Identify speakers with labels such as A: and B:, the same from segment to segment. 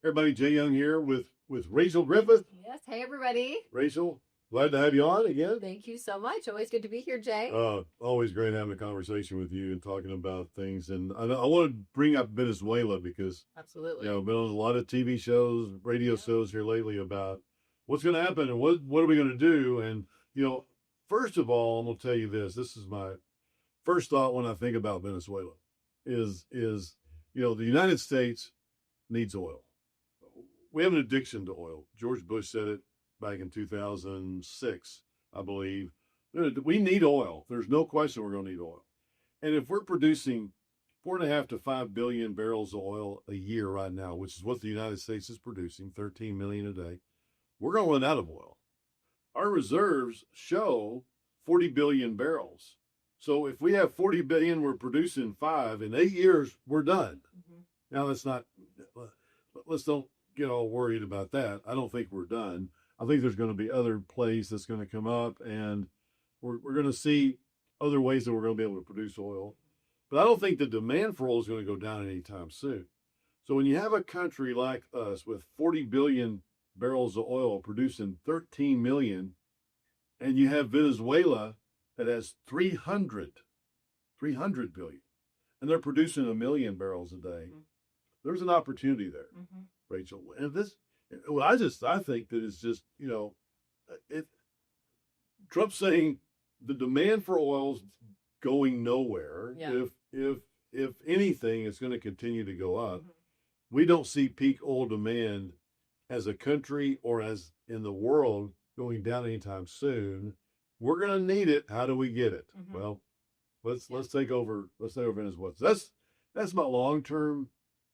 A: Everybody, Jay Young here with Rachel Griffith.
B: Yes. Hey, everybody.
A: Rachel, glad to have you on again.
B: Thank you so much. Always good to be here, Jay.
A: Always great having a conversation with you and talking about things. And I want to bring up Venezuela because
B: Absolutely.
A: I've been on a lot of TV shows, radio shows here lately about what's going to happen and what are we going to do. And first of all, I'm going to tell you this. This is my first thought when I think about Venezuela. Is the United States needs oil. We have an addiction to oil. George Bush said it back in 2006, I believe. We need oil. There's no question we're going to need oil. And if we're producing 4.5 to 5 billion barrels of oil a year right now, which is what the United States is producing, 13 million a day, we're going to run out of oil. Our reserves show 40 billion barrels. So if we have 40 billion, we're producing 5. In 8 years, we're done. Mm-hmm. Now, let's don't get all worried about that. I don't think we're done. I think there's going to be other plays that's going to come up, and we're going to see other ways that we're going to be able to produce oil. But I don't think the demand for oil is going to go down anytime soon. So when you have a country like us with 40 billion barrels of oil producing 13 million, and you have Venezuela that has 300 billion, and they're producing 1 million barrels a day, there's an opportunity there. Mm-hmm. Rachel, and I think that it's just, Trump's saying the demand for oil's going nowhere. Yeah. If anything, it's going to continue to go up. Mm-hmm. We don't see peak oil demand as a country or as in the world going down anytime soon. We're going to need it. How do we get it? Mm-hmm. Well, let's take over. Let's take over Venezuela. That's my long-term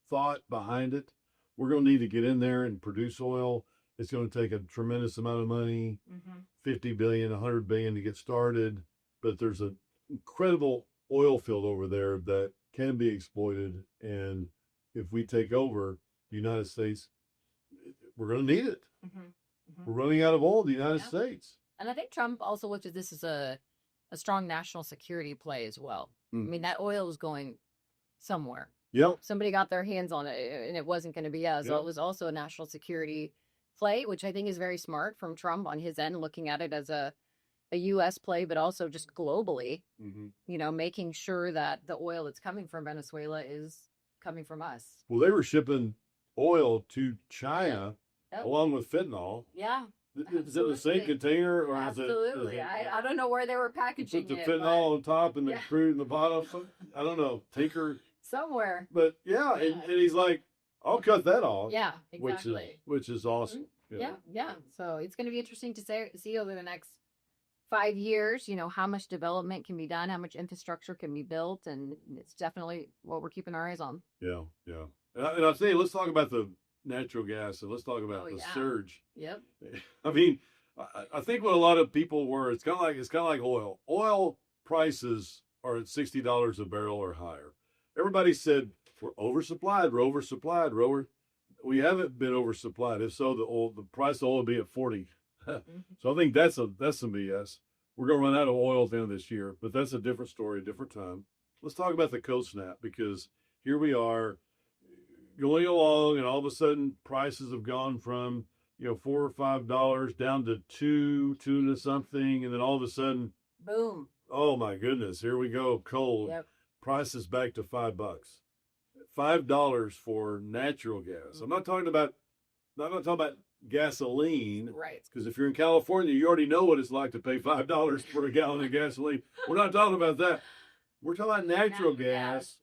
A: thought behind it. We're going to need to get in there and produce oil. It's going to take a tremendous amount of money, 50 billion, 100 billion to get started. But there's an incredible oil field over there that can be exploited. And if we take over the United States, we're going to need it. Mm-hmm. Mm-hmm. We're running out of oil in the United States.
B: And I think Trump also looked at this as a strong national security play as well. I mean, that oil is going somewhere.
A: Yep.
B: Somebody got their hands on it, and it wasn't going to be us. Yep. So it was also a national security play, which I think is very smart from Trump on his end, looking at it as a U.S. play, but also just globally, making sure that the oil that's coming from Venezuela is coming from us.
A: Well, they were shipping oil to China along with fentanyl.
B: Yeah.
A: Is it the same container? Or
B: Absolutely.
A: Is it,
B: I don't know where they were packaging
A: it. Put the fentanyl on top and the crude in the bottom. I don't know. Tinker.
B: Somewhere.
A: But and he's like, I'll cut that off.
B: Yeah, exactly.
A: Which is awesome.
B: Mm-hmm. Yeah. So it's going to be interesting to see over the next 5 years, how much development can be done, how much infrastructure can be built, and it's definitely what we're keeping our eyes on.
A: Yeah. And I'll say, let's talk about the natural gas and let's talk about the surge.
B: Yep.
A: I mean, I think what a lot of people were, it's kind of like oil. Oil prices are at $60 a barrel or higher. Everybody said we're oversupplied. We haven't been oversupplied. If so, the price of oil will be at 40. So I think that's some BS. We're going to run out of oil at the end of this year, but that's a different story, a different time. Let's talk about the cold snap, because here we are going along, and all of a sudden prices have gone from $4 or $5 down to two to something, and then all of a sudden,
B: boom!
A: Oh my goodness, here we go, cold. Yep. Prices back to $5. $5 for natural gas. Mm-hmm. I'm not talking about gasoline,
B: right?
A: Because if you're in California, you already know what it's like to pay $5 for a gallon of gasoline. We're not talking about that. We're talking about natural gas,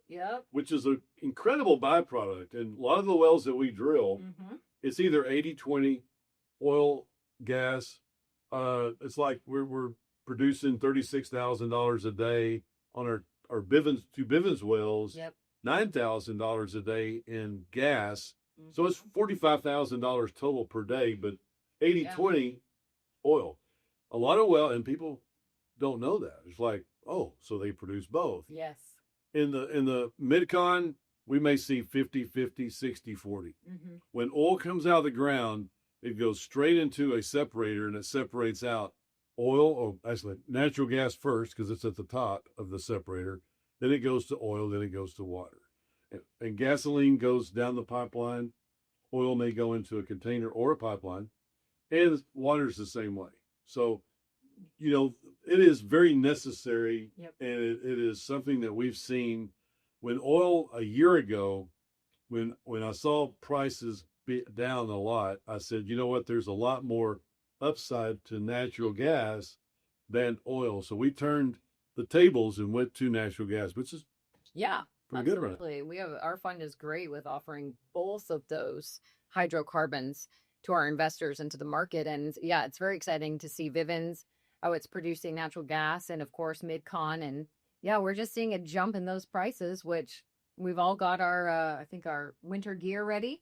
A: which is an incredible byproduct. And a lot of the wells that we drill, it's either 80-20 oil, gas. It's like we're producing $36,000 a day on our Bivens wells. Yep. $9,000 a day in gas. Mm-hmm. So it's $45,000 total per day, but 80-20 oil. A lot of and people don't know that. It's like, oh, so they produce both.
B: Yes.
A: In the Mid-Con, we may see 50-50, 60-40. Mm-hmm. When oil comes out of the ground, it goes straight into a separator, and it separates out oil, or actually natural gas first, because it's at the top of the separator. Then it goes to oil, then it goes to water. And gasoline goes down the pipeline. oil may go into a container or a pipeline, and water's the same way. So, it is very necessary,
B: Yep.
A: and it is something that we've seen. When oil a year ago, when I saw prices be down a lot, I said, you know what? There's a lot more upside to natural gas than oil. So we turned the tables and went to natural gas, which is
B: Yeah,
A: pretty good right now.
B: absolutely. We have our fund is great with offering both of those hydrocarbons to our investors and to the market. And yeah, it's very exciting to see Vivens, how it's producing natural gas, and of course MidCon. And yeah, we're just seeing a jump in those prices, which we've all got our I think our winter gear ready.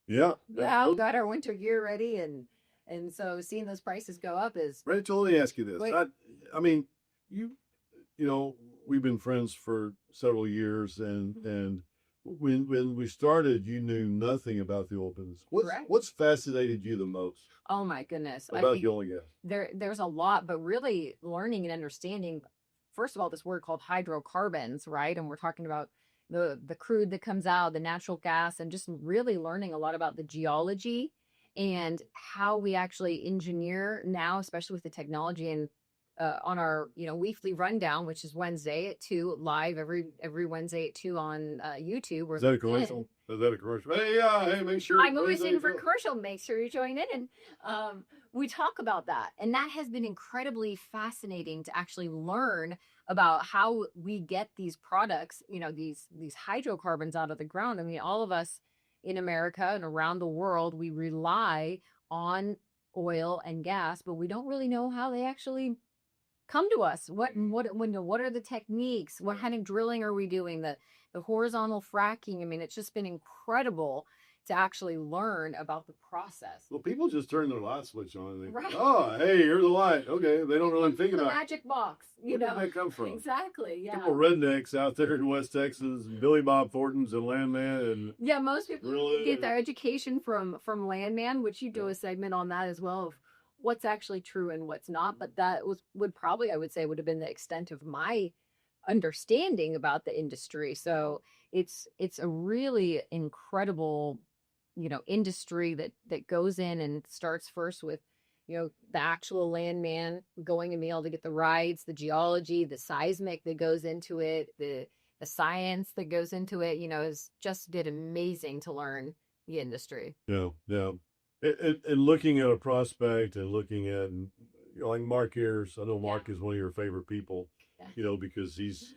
A: Yeah.
B: Yeah, we got our winter gear ready, and so seeing those prices go up is
A: Rachel, let me ask you this.
B: Wait.
A: I mean, we've been friends for several years, and when we started, you knew nothing about the oil business.
B: Correct.
A: What's fascinated you the most
B: oh my goodness. I
A: about
B: think
A: the oil and gas?
B: there's a lot, but really learning and understanding, first of all, this word called hydrocarbons, right? And we're talking about the crude that comes out, the natural gas, and just really learning a lot about the geology and how we actually engineer now, especially with the technology. And on our weekly rundown, which is Wednesday at 2 live every Wednesday at 2 on YouTube.
A: Is that a commercial? Is that a commercial? Hey, hey, make sure.
B: I'm always in for commercial. Make sure you join in. And we talk about that. And that has been incredibly fascinating to actually learn about how we get these products, these hydrocarbons out of the ground. I mean, all of us in America and around the world, we rely on oil and gas, but we don't really know how they actually come to us. What are the techniques? What kind of drilling are we doing? The horizontal fracking. I mean, it's just been incredible to actually learn about the process.
A: Well, people just turn their light switch on and they
B: Right.
A: oh, hey, here's the light. Okay, they don't really think
B: the
A: about
B: magic box.
A: where did that come from.
B: Exactly. Yeah.
A: Couple rednecks out there in West Texas, Billy Bob Thornton's and Landman, and
B: Yeah, most people
A: really
B: get their education from Landman, which you do a segment on that as well of what's actually true and what's not. But that would probably, I would say, would have been the extent of my understanding about the industry. So it's a really incredible, industry that goes in and starts first with, the actual landman going and being able to get the rights, the geology, the seismic that goes into it, the science that goes into it, is just did amazing to learn the industry.
A: yeah. And looking at a prospect and looking at, like Mark Ayers, I know Mark is one of your favorite people,
B: Yeah.
A: because he's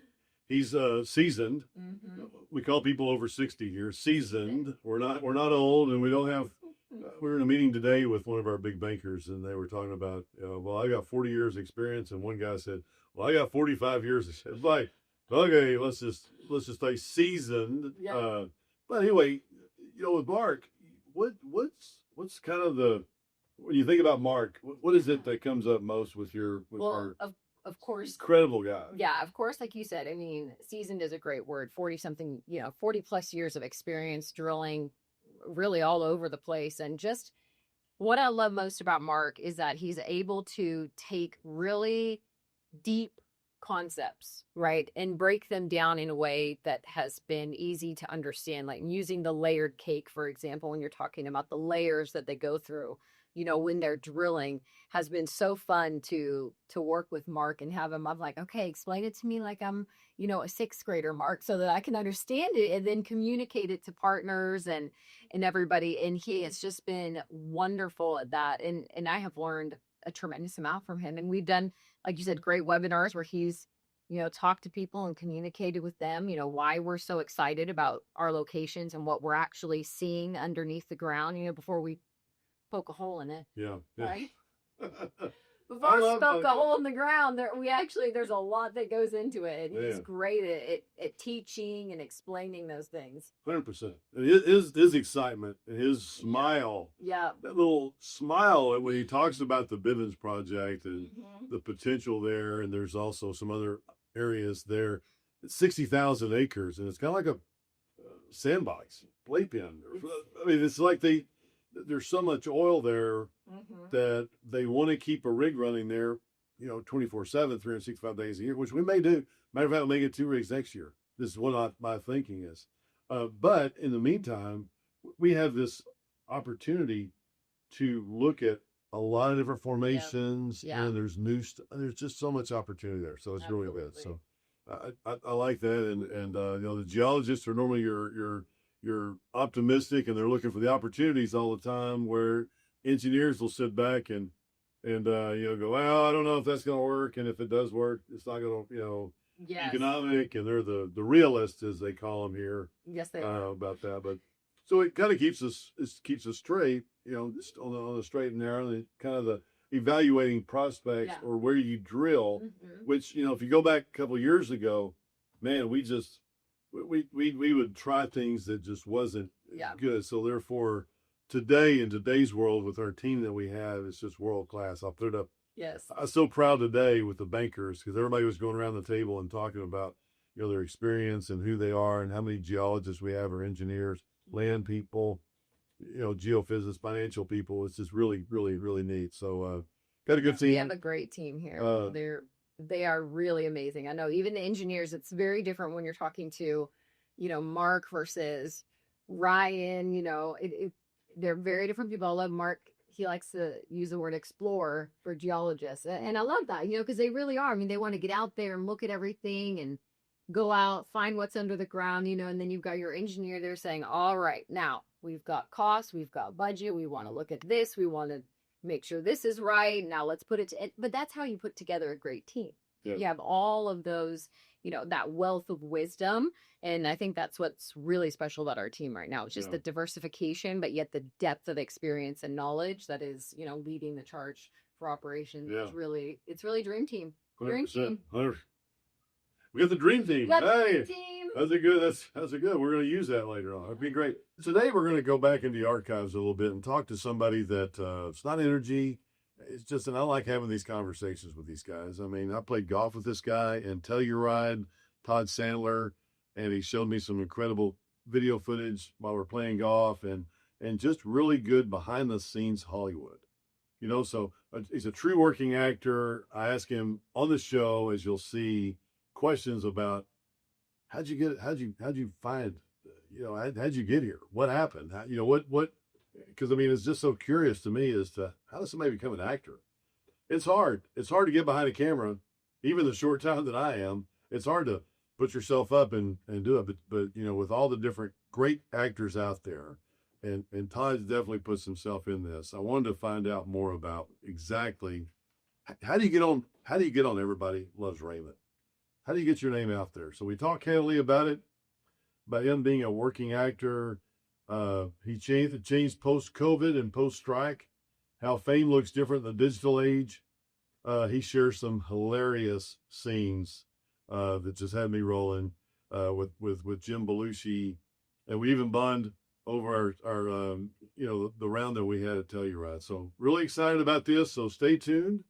A: seasoned.
B: Mm-hmm.
A: We call people over 60 here seasoned. We're not old, and we don't have. We were in a meeting today with one of our big bankers, and they were talking about, well, I got 40 years experience, and one guy said, well, I got 45 years. It's like, okay, let's just stay seasoned.
B: Yeah.
A: But anyway, with Mark, what's kind of when you think about Mark, what is it that comes up most with our
B: Of course,
A: incredible guy?
B: yeah, of course, like you said, I mean, seasoned is a great word. 40 something, 40 plus years of experience drilling really all over the place. And just what I love most about Mark is that he's able to take really deep concepts, right, and break them down in a way that has been easy to understand, like using the layered cake, for example, when you're talking about the layers that they go through, when they're drilling, has been so fun to work with Mark and have him. I'm like, okay, explain it to me like I'm, a sixth grader, Mark, so that I can understand it and then communicate it to partners and everybody. And he has just been wonderful at that. And I have learned a tremendous amount from him. And we've done, like you said, great webinars where he's, talked to people and communicated with them, why we're so excited about our locations and what we're actually seeing underneath the ground, before we poke a hole in it.
A: Yeah.
B: Right? Before we poke a hole in the ground, there's a lot that goes into it. And he's great at teaching and explaining those things.
A: 100%. His excitement and his smile.
B: Yeah.
A: That little smile when he talks about the Bivens project and
B: Mm-hmm.
A: the potential there, and there's also some other areas there. It's 60,000 acres, and it's kind of like a sandbox, playpen. I mean, it's like there's so much oil there
B: Mm-hmm.
A: that they want to keep a rig running there, 24/7, 365 days a year, which we may do. Matter of fact, we'll make it 2 rigs next year. This is what my thinking is. But in the meantime, we have this opportunity to look at a lot of different formations,
B: Yeah.
A: and there's there's just so much opportunity there. So it's really good.
B: Absolutely.
A: So I like that, and you know, the geologists are normally you're optimistic, and they're looking for the opportunities all the time. Where engineers will sit back and you know, go, well, I don't know if that's going to work, and if it does work, it's not going to, you know,
B: Yes.
A: economic, and they're the realists, as they call them here,
B: Yes, they are.
A: about that. But so it kind of keeps us straight, you know, just on the straight and narrow, and kind of the evaluating prospects or where you drill, which, you know, if you go back a couple of years ago, man, we would try things that just wasn't good. So therefore, today, in today's world, with our team that we have, it's just world class. I'll put it up.
B: Yes.
A: I was so proud today with the bankers, because everybody was going around the table and talking about, you know, their experience and who they are and how many geologists we have, or engineers, land people, you know, geophysicists, financial people. It's just really, really, really neat. So got a good team.
B: We have a great team here. They are really amazing. I know even the engineers, it's very different when you're talking to, you know, Mark versus Ryan. You know, they're very different people. I love Mark. He likes to use the word explorer for geologists. And I love that, you know, because they really are. I mean, they want to get out there and look at everything and go out, find what's under the ground, you know, and then you've got your engineer there saying, all right, now we've got costs, we've got budget, we want to look at this, we want to make sure this is right. Now let's put it to it. But that's how you put together a great team. Yeah. You have all of those, you know, that wealth of wisdom. And I think that's what's really special about our team right now. It's just the diversification, but yet the depth of experience and knowledge that is, you know, leading the charge for operations. Yeah. It's really dream team. Dream
A: 100%,
B: team.
A: 100%. We got the dream team.
B: Hey, team.
A: That's a good. We're going to use that later on. It'd be great. Today we're going to go back into the archives a little bit and talk to somebody that it's not energy. It's just, and I like having these conversations with these guys. I mean, I played golf with this guy in Telluride, Todd Sandler, and he showed me some incredible video footage while we're playing golf, and just really good behind the scenes Hollywood. You know, so he's a true working actor. I asked him on the show, as you'll see, questions about how'd you find, you know, how'd you get here? What happened? You know, what, because I mean, it's just so curious to me as to how does somebody become an actor? It's hard. It's hard to get behind a camera, even the short time that I am. It's hard to put yourself up and do it. But you know, with all the different great actors out there, and Todd definitely puts himself in this. I wanted to find out more about exactly how do you get on Everybody Loves Raymond? How do you get your name out there? So we talked candidly about it, about him being a working actor. He changed post-COVID and post-strike, how fame looks different in the digital age. He shares some hilarious scenes that just had me rolling with Jim Belushi. And we even bond over our you know, the round that we had at Telluride. So really excited about this. So stay tuned,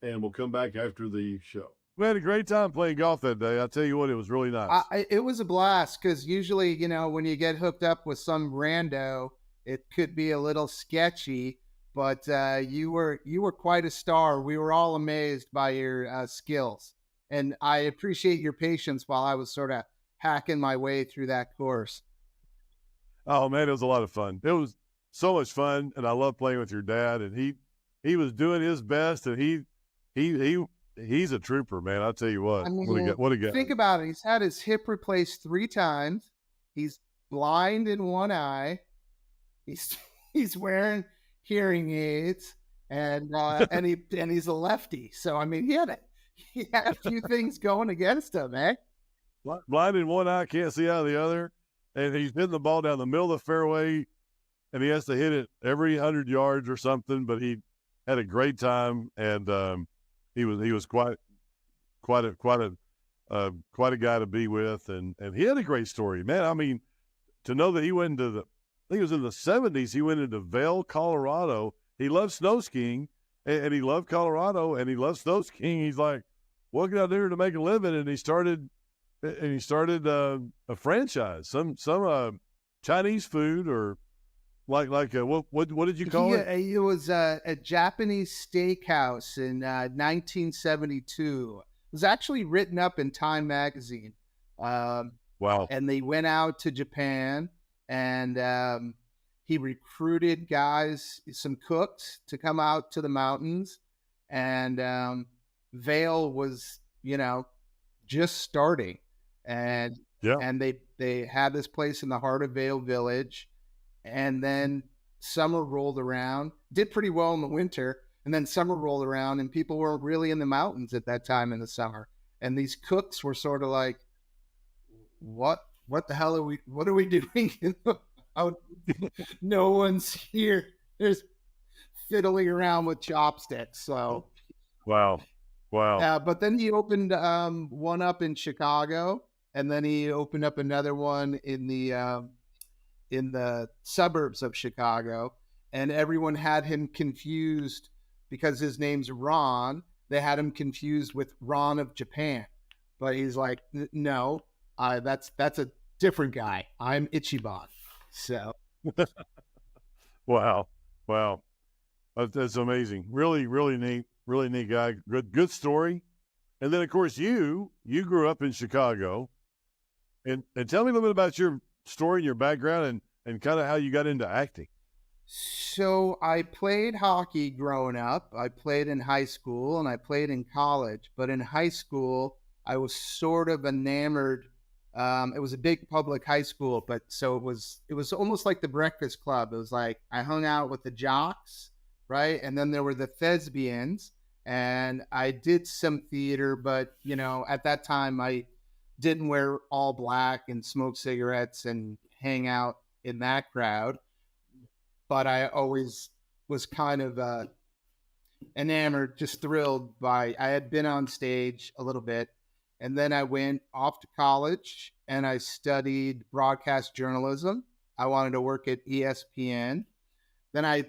A: and we'll come back after the show. We had a great time playing golf that day. I'll tell you what, it was really nice.
C: It was a blast, because usually, you know, when you get hooked up with some rando, it could be a little sketchy, but you were quite a star. We were all amazed by your skills, and I appreciate your patience while I was sort of hacking my way through that course.
A: Oh man, it was a lot of fun. It was so much fun, and I love playing with your dad, and he was doing his best, and he's a trooper, man. I'll tell you what. I mean, what a guy.
C: Think about it. He's had his hip replaced 3 times. He's blind in one eye. He's wearing hearing aids, and he's a lefty. So I mean, he had a few things going against him, eh?
A: Blind in one eye, can't see out of the other, and he's hitting the ball down the middle of the fairway, and he has to hit it every 100 yards or something. But he had a great time, and he was quite a guy to be with, and he had a great story, man. I mean, to know that he went into I think it was in the 70s, he went into Vail, Colorado. He loved snow skiing, and he loved Colorado, and he loved snow skiing. He's like, what can I do to make a living? And he started a franchise, some Chinese food, or like what did you call it?
C: It was a Japanese steakhouse in 1972. It was actually written up in Time magazine.
A: Wow!
C: And they went out to Japan, and he recruited guys, some cooks, to come out to the mountains, and Vail was, just starting, and
A: Yeah.
C: they had this place in the heart of Vail Village, and then summer rolled around, did pretty well in the winter, and then summer rolled around, and people weren't really in the mountains at that time in the summer, and these cooks were sort of like, what the hell what are we doing? No one's here. There's fiddling around with chopsticks. So
A: Wow.
C: but then he opened one up in Chicago, and then he opened up another one in the suburbs of Chicago, and everyone had him confused because his name's Ron. They had him confused with Ron of Japan, but he's like, no, that's a different guy. I'm Ichiban. So,
A: Wow. That's amazing. Really, really neat guy. Good story. And then, of course, you grew up in Chicago, and tell me a little bit about your story and your background and kind of how you got into acting.
C: So I played hockey growing up. I played in high school and I played in college. But in high school, I was sort of enamored. It was a big public high school, but so it was almost like the Breakfast Club. It was like I hung out with the jocks, right? And then there were the thespians, and I did some theater, but at that time I didn't wear all black and smoke cigarettes and hang out in that crowd. But I always was kind of enamored, just thrilled by. I had been on stage a little bit, and then I went off to college and I studied broadcast journalism. I wanted to work at ESPN. Then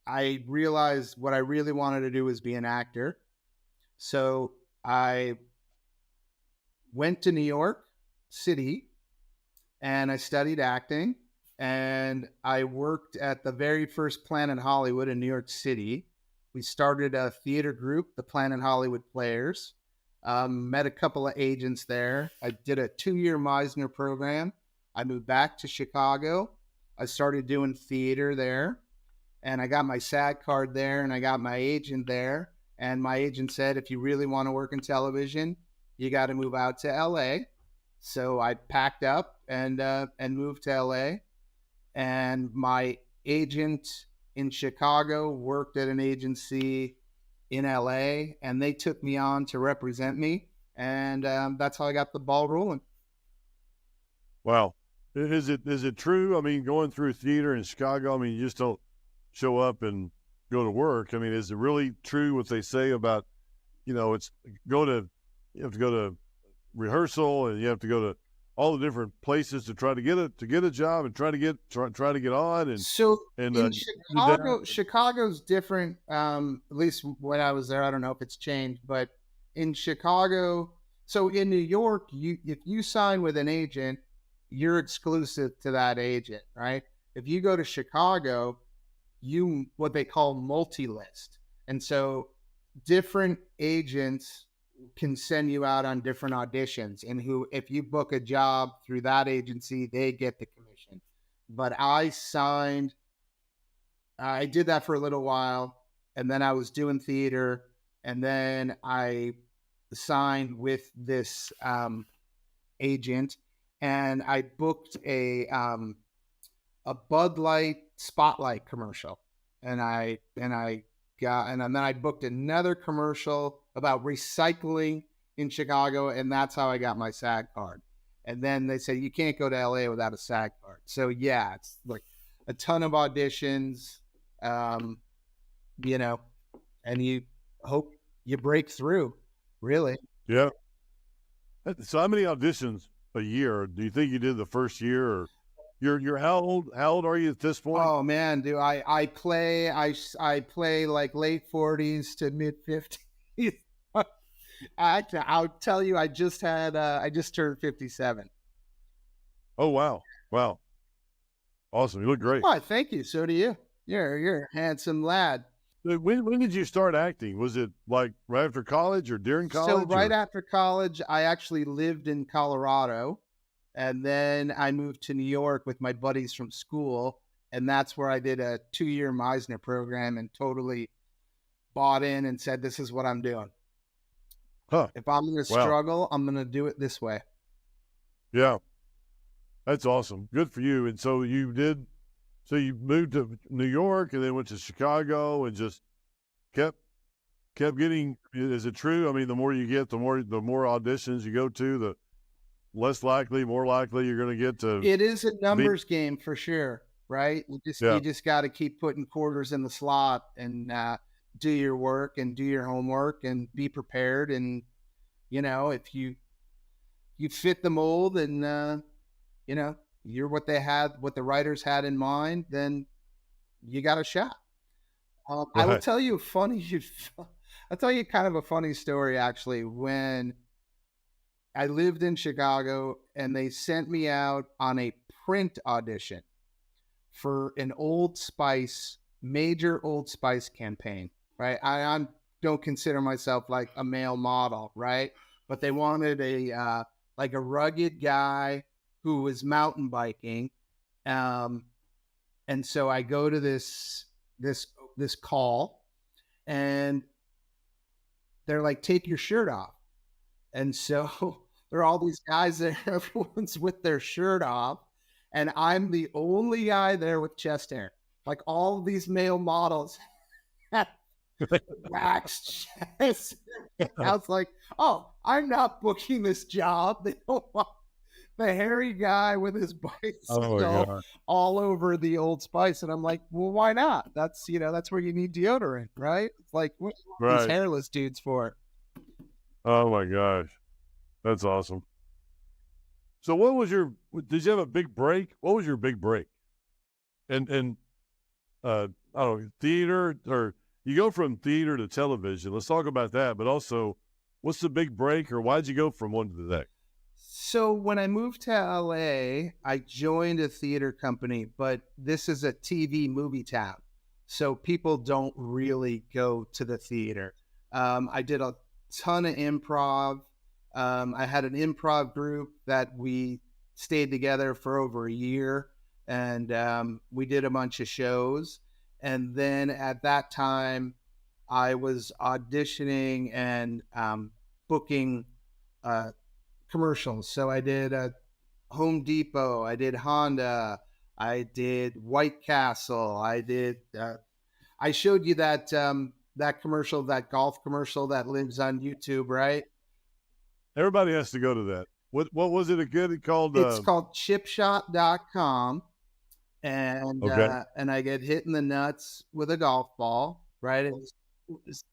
C: I realized what I really wanted to do was be an actor. So I went to New York City and I studied acting. And I worked at the very first Planet Hollywood in New York City. We started a theater group, the Planet Hollywood Players. Met a couple of agents there. I did a 2-year Meisner program. I moved back to Chicago. I started doing theater there. And I got my SAG card there, and I got my agent there. And my agent said, if you really want to work in television, you got to move out to LA. So I packed up and moved to LA. And my agent in Chicago worked at an agency in LA, and they took me on to represent me. And that's how I got the ball rolling.
A: Wow. Is it true? I mean, going through theater in Chicago, I mean, you just don't show up and go to work. I mean, is it really true what they say about, you have to go to rehearsal, and you have to go to all the different places to try to get a job and try to get on. And
C: so
A: in
C: Chicago's different. At least when I was there, I don't know if it's changed, but in Chicago, so in New York, if you sign with an agent, you're exclusive to that agent, right? If you go to Chicago, you what they call multi-list, and so different agents can send you out on different auditions, and if you book a job through that agency, they get the commission. But I did that for a little while, and then I was doing theater, and then I signed with this agent, and I booked a Bud Light Spotlight commercial, and then I booked another commercial about recycling in Chicago, and that's how I got my SAG card. And then they said, you can't go to LA without a SAG card. So yeah, it's like a ton of auditions, and you hope you break through, really.
A: Yeah. So how many auditions a year do you think you did the first year? Or you're how old are you at this point?
C: Oh man, dude, I play like late 40s to mid 50s. I'll tell you, I just turned 57.
A: Oh wow. Awesome. You look great.
C: Oh, thank you. So do you. You're a handsome lad.
A: When did you start acting? Was it like right after college or during college?
C: So right after college, I actually lived in Colorado, and then I moved to New York with my buddies from school. And that's where I did a 2-year Meisner program and totally bought in and said, this is what I'm doing.
D: Huh.
C: If I'm going to struggle, I'm going to do it this way.
D: Yeah. That's awesome. Good for you. And so you moved to New York and then went to Chicago and just kept getting, is it true? I mean, the more you get, the more auditions you go to, the more likely you're going to get to.
C: It is a numbers game for sure, right? You just got to keep putting quarters in the slot and do your work and do your homework and be prepared. And, if you fit the mold and, you're what the writers had in mind, then you got a shot. I will tell you I'll tell you kind of a funny story, actually. When I lived in Chicago and they sent me out on a print audition for an major Old Spice campaign, right? I don't consider myself like a male model, right? But they wanted a rugged guy who was mountain biking. And so I go to this call and they're like, take your shirt off. And so there are all these guys there, everyone's with their shirt off. And I'm the only guy there with chest hair. Like all of these male models have waxed chest. I was like, oh, I'm not booking this job. They don't want the hairy guy with his bicycle all over the Old Spice. And I'm like, well, why not? That's where you need deodorant, right? It's like, what are these hairless dudes for?
D: Oh my gosh. That's awesome. So did you have a big break? What was your big break? And I don't know, theater, or you go from theater to television. Let's talk about that. But also, what's the big break, or why'd you go from one to the next?
C: So when I moved to LA, I joined a theater company, but this is a TV movie town. So people don't really go to the theater. I did a ton of improv. I had an improv group that we stayed together for over a year, and we did a bunch of shows. And then at that time, I was auditioning and booking commercials. So I did Home Depot, I did Honda, I did White Castle, I showed you that commercial, that golf commercial that lives on YouTube, right?
D: Everybody has to go to that. What was it called?
C: It's called chipshot.com. And and I get hit in the nuts with a golf ball, right? It was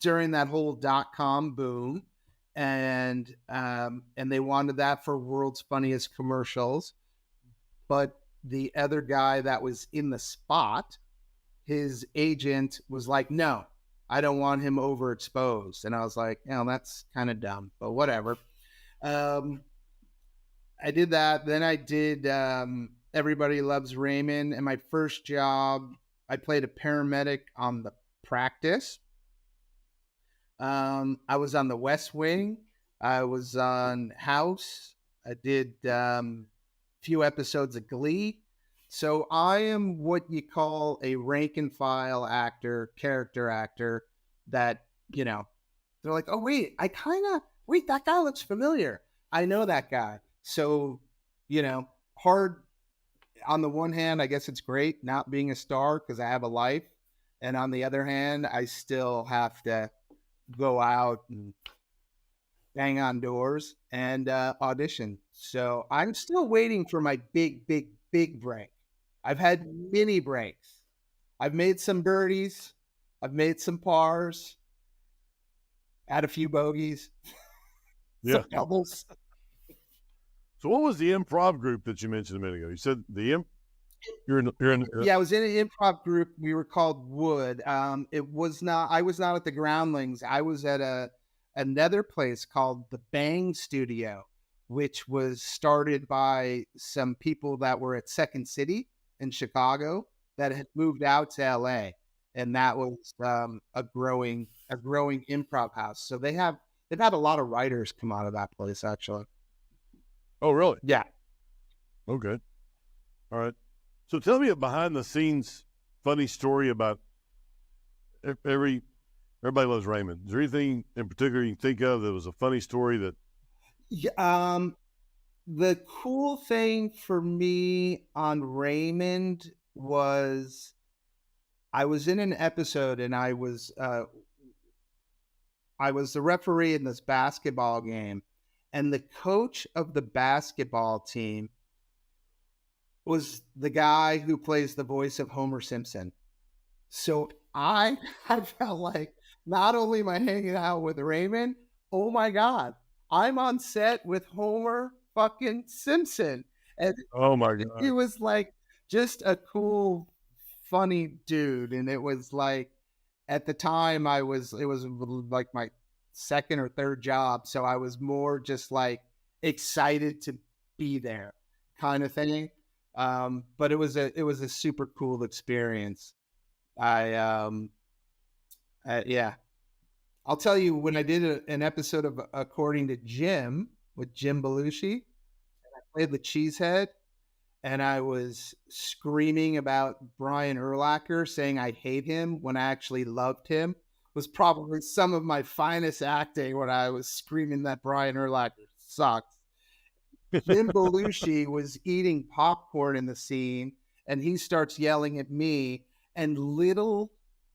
C: during that whole .com boom. And they wanted that for World's Funniest Commercials. But the other guy that was in the spot, his agent was like, no, I don't want him overexposed. And I was like, that's kind of dumb, but whatever. I did that. Then I did Everybody Loves Raymond. And my first job, I played a paramedic on The Practice. I was on The West Wing. I was on House. I did few episodes of Glee. So I am what you call a rank and file actor, character actor that, they're like, oh, wait, that guy looks familiar. I know that guy. So, hard on the one hand, I guess it's great not being a star because I have a life. And on the other hand, I still have to go out and bang on doors and audition. So I'm still waiting for my big break. I've had mini breaks. I've made some birdies. I've made some pars. Had a few bogeys. Some doubles.
D: So what was the improv group that you mentioned a minute ago? You said you're in.
C: Yeah, I was in an improv group. We were called Wood. I was not at the Groundlings. I was at another place called the Bang Studio, which was started by some people that were at Second City in Chicago that had moved out to LA. And that was a growing improv house. So they've had a lot of writers come out of that place, actually.
D: Oh, really?
C: Yeah.
D: Okay. All right. So tell me a behind the scenes funny story about everybody loves Raymond. Is there anything in particular you can think of that was a funny story that?
C: Yeah, the cool thing for me on Raymond was I was in an episode and I was the referee in this basketball game, and the coach of the basketball team was the guy who plays the voice of Homer Simpson. So I felt like not only am I hanging out with Raymond, oh my God, I'm on set with Homer fucking Simpson. And
D: Oh my
C: it
D: God.
C: was like just a cool, funny dude. And it was like at the time it was like my second or third job. So I was more just like excited to be there kind of thing. But it was a super cool experience. Yeah, I'll tell you, when I did an episode of According to Jim with Jim Belushi, I played the cheesehead, and I was screaming about Brian Urlacher, saying I hate him when I actually loved him. Was probably some of my finest acting when I was screaming that Brian Urlacher sucks. Jim Belushi was eating popcorn in the scene, and he starts yelling at me, and little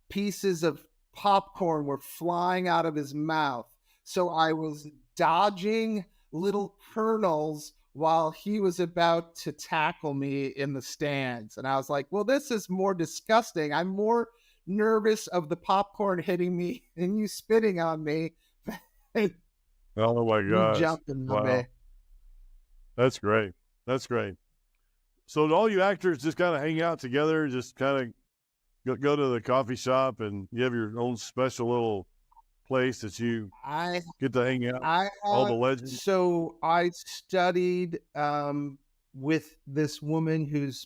C: pieces of popcorn were flying out of his mouth. So I was dodging little kernels while he was about to tackle me in the stands. And I was like, well, this is more disgusting. I'm more nervous of the popcorn hitting me and you spitting on me.
D: Oh my
C: You
D: gosh.
C: jumping on
D: Wow.
C: me.
D: That's great. That's great. So do all you actors just kind of hang out together, just kind of go to the coffee shop, and you have your own special little place that you
C: I
D: get to hang out?
C: I
D: All the legends.
C: So I studied with this woman who's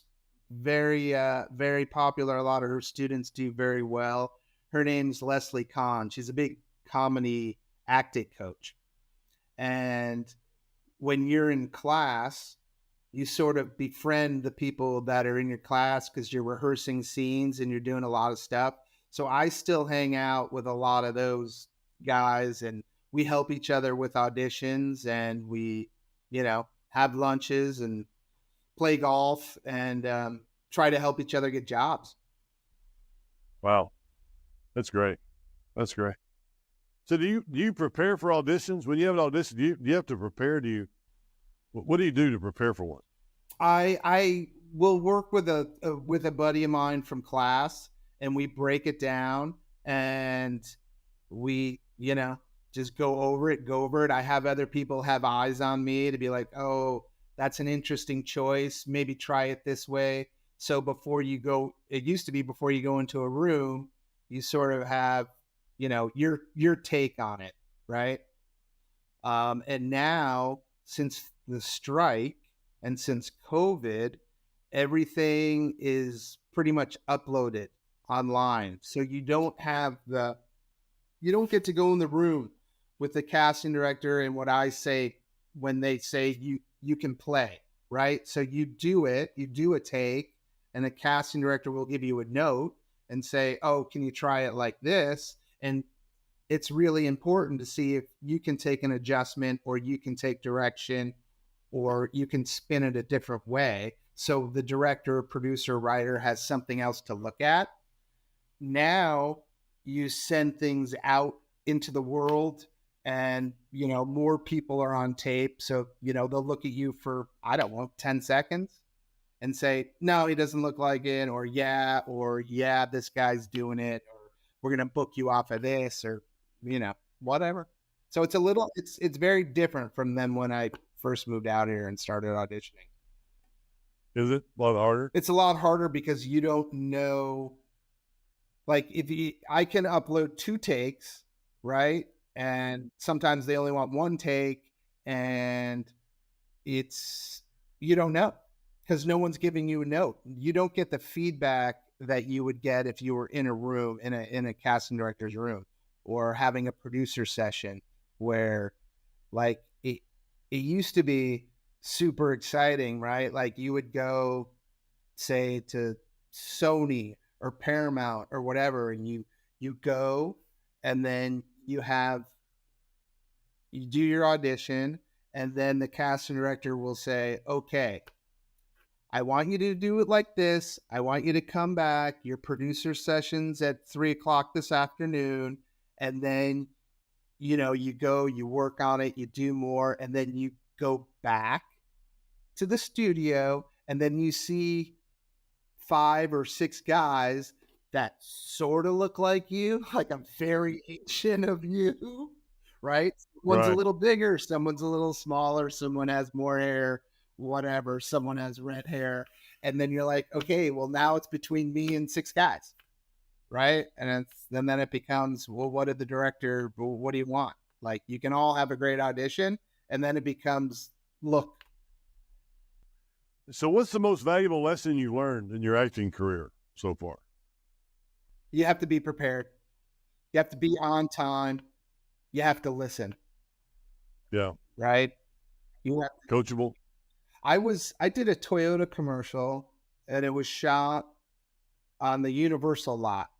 C: very popular. A lot of her students do very well. Her name's Leslie Kahn. She's a big comedy acting coach. And when you're in class, you sort of befriend the people that are in your class because you're rehearsing scenes and you're doing a lot of stuff. So I still hang out with a lot of those guys, and we help each other with auditions, and we, have lunches and play golf and try to help each other get jobs.
D: Wow. That's great. That's great. So do you prepare for auditions? When you have an audition, do you have to prepare? What do you do to prepare for one?
C: I will work with a buddy of mine from class, and we break it down, and we just go over it. I have other people have eyes on me to be like, oh, that's an interesting choice, maybe try it this way. So before you go, it used to be before you go into a room, you sort of have your take on it, right? And now, since the strike and since COVID, everything is pretty much uploaded online. So you don't get to go in the room with the casting director and what I say when they say you can play, right? So you do a take, and the casting director will give you a note and say, oh, can you try it like this? And it's really important to see if you can take an adjustment, or you can take direction, or you can spin it a different way. So the director, producer, writer has something else to look at. Now you send things out into the world, and more people are on tape. So they'll look at you for, I don't know, 10 seconds and say, no, he doesn't look like it, or yeah, this guy's doing it, or we're gonna book you off of this, or whatever. So it's very different from then when I first moved out here and started auditioning.
D: Is it a lot harder?
C: It's a lot harder because you don't know. Like I can upload 2 takes, right? And sometimes they only want 1 take, and you don't know because no one's giving you a note. You don't get the feedback that you would get if you were in a room, in a casting director's room, or having a producer session where, like, it used to be super exciting, right? Like you would go say to Sony or Paramount or whatever, and you go, and then you do your audition, and then the casting director will say, okay, I want you to do it like this. I want you to come back. Your producer session's at 3:00 this afternoon. And then, you go, you work on it, you do more, and then you go back to the studio, and then you see 5 or 6 guys that sort of look like you, like a variation of you, right? One's a
D: Right.
C: little bigger, someone's a little smaller, someone has more hair, whatever, someone has red hair. And then you're like, okay, well, now it's between me and 6 guys, right? And then it becomes, well, what did the director, what do you want? Like, you can all have a great audition, and then it becomes, look.
D: So what's the most valuable lesson you learned in your acting career so far?
C: You have to be prepared. You have to be on time. You have to listen.
D: Yeah.
C: Right? You have,
D: Coachable.
C: I did a Toyota commercial, and it was shot on the Universal lot,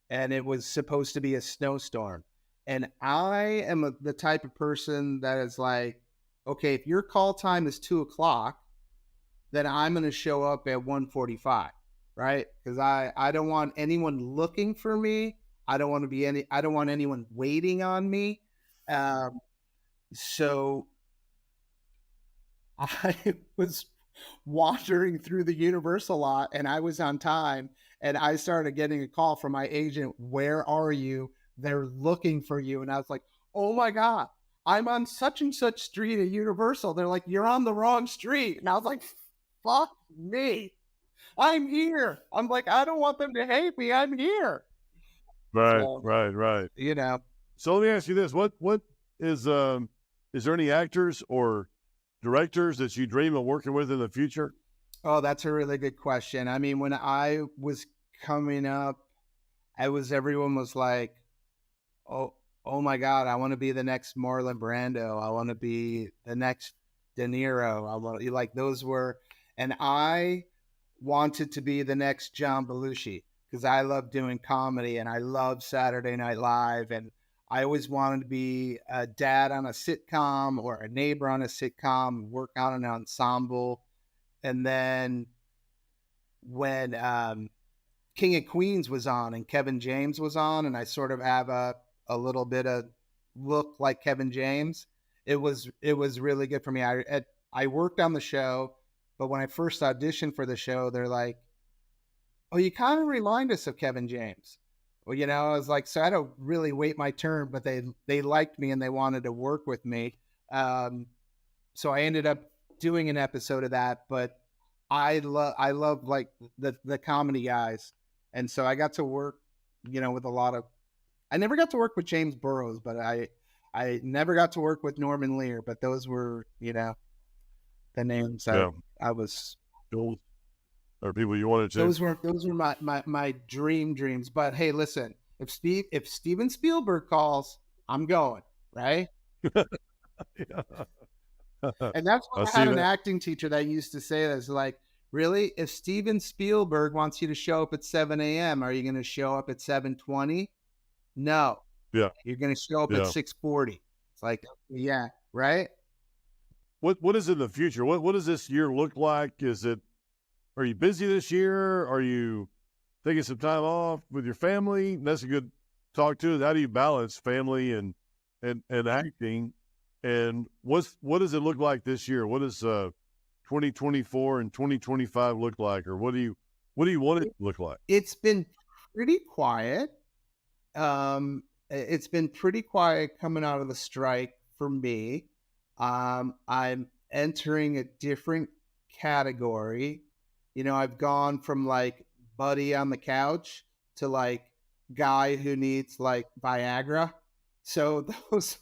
C: and it was supposed to be a snowstorm. And I am the type of person that is like, okay, if your call time is 2:00, then I'm going to show up at 1:45, right? Because I don't want anyone looking for me. I don't want anyone waiting on me. So I was wandering through the Universal lot, and I was on time, and I started getting a call from my agent. Where are you? They're looking for you. And I was like, oh my God, I'm on such and such street at Universal. They're like, you're on the wrong street. And I was like, fuck me. I'm here. I'm like, I don't want them to hate me. I'm here.
D: Right,
C: So,
D: right. So let me ask you this. What is there any actors or directors that you dream of working with in the future?
C: Oh, that's a really good question. I mean, when I was coming up, everyone was like, oh my God, I want to be the next Marlon Brando. I want to be the next De Niro. I want, like, those were, and I wanted to be the next John Belushi because I love doing comedy and I love Saturday Night Live. And I always wanted to be a dad on a sitcom or a neighbor on a sitcom, work on an ensemble. And then when King of Queens was on and Kevin James was on, and I sort of have a little bit of look like Kevin James, it was really good for me. I worked on the show, but when I first auditioned for the show, they're like, oh, you kind of remind us of Kevin James. Well, I was like, so I don't really wait my turn, but they liked me and they wanted to work with me. So I ended up doing an episode of that, but I love like the comedy guys. And so I got to work, with a lot of, I never got to work with James Burrows, but I never got to work with Norman Lear, but those were, the names I was,
D: or people you wanted to.
C: those were my dreams. But hey, listen, if Steven Spielberg calls, I'm going, right? And that's what I had an acting teacher that used to say that's like, really, if Steven Spielberg wants you to show up at 7 a.m., are you going to show up at 7:20? No.
D: Yeah.
C: You're going to show up at 6:40. It's like, yeah, right?
D: What is in the future? What does this year look like? Are you busy this year? Are you taking some time off with your family? That's a good talk too. How do you balance family and acting? And what does it look like this year? What does 2024 and 2025 look like? Or what do you want it to look like?
C: It's been pretty quiet. It's been pretty quiet coming out of the strike for me. I'm entering a different category. I've gone from like buddy on the couch to like guy who needs like Viagra. So those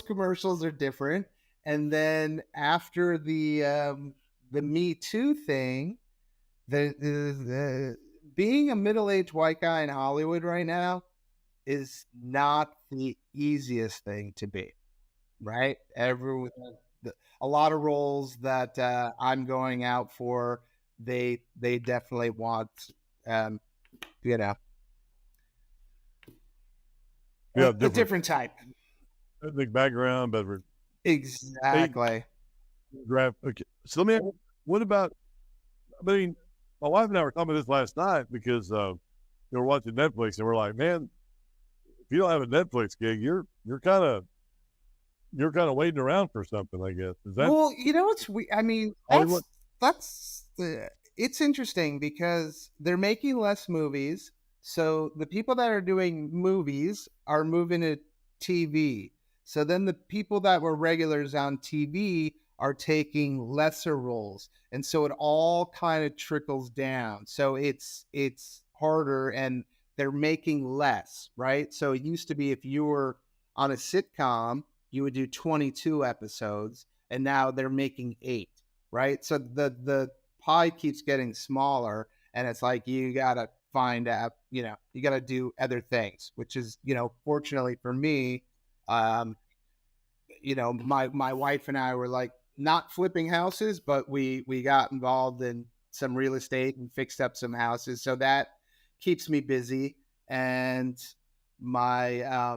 C: commercials are different. And then after the Me Too thing, the being a middle-aged white guy in Hollywood right now is not the easiest thing to be, right? a lot of roles that I'm going out for, they definitely want, you know,
D: Yeah,
C: a different type.
D: ethnic background, but
C: Exactly.
D: Okay. So let me ask, what about, I mean, my wife and I were talking about this last night because we were watching Netflix and we're like, man, if you don't have a Netflix gig, you're kind of waiting around for something, I guess. Is that
C: Well, you know, I mean,
D: Hollywood?
C: it's interesting because they're making less movies. So the people that are doing movies are moving to TV. So then the people that were regulars on TV are taking lesser roles. And so it all kind of trickles down. So it's harder and they're making less, right? So it used to be if you were on a sitcom, you would do 22 episodes, and now they're making 8, right? So the pie keeps getting smaller, and it's like you gotta find out, you gotta do other things, which is, fortunately for me, my wife and I were like not flipping houses, but we got involved in some real estate and fixed up some houses, so that keeps me busy. And my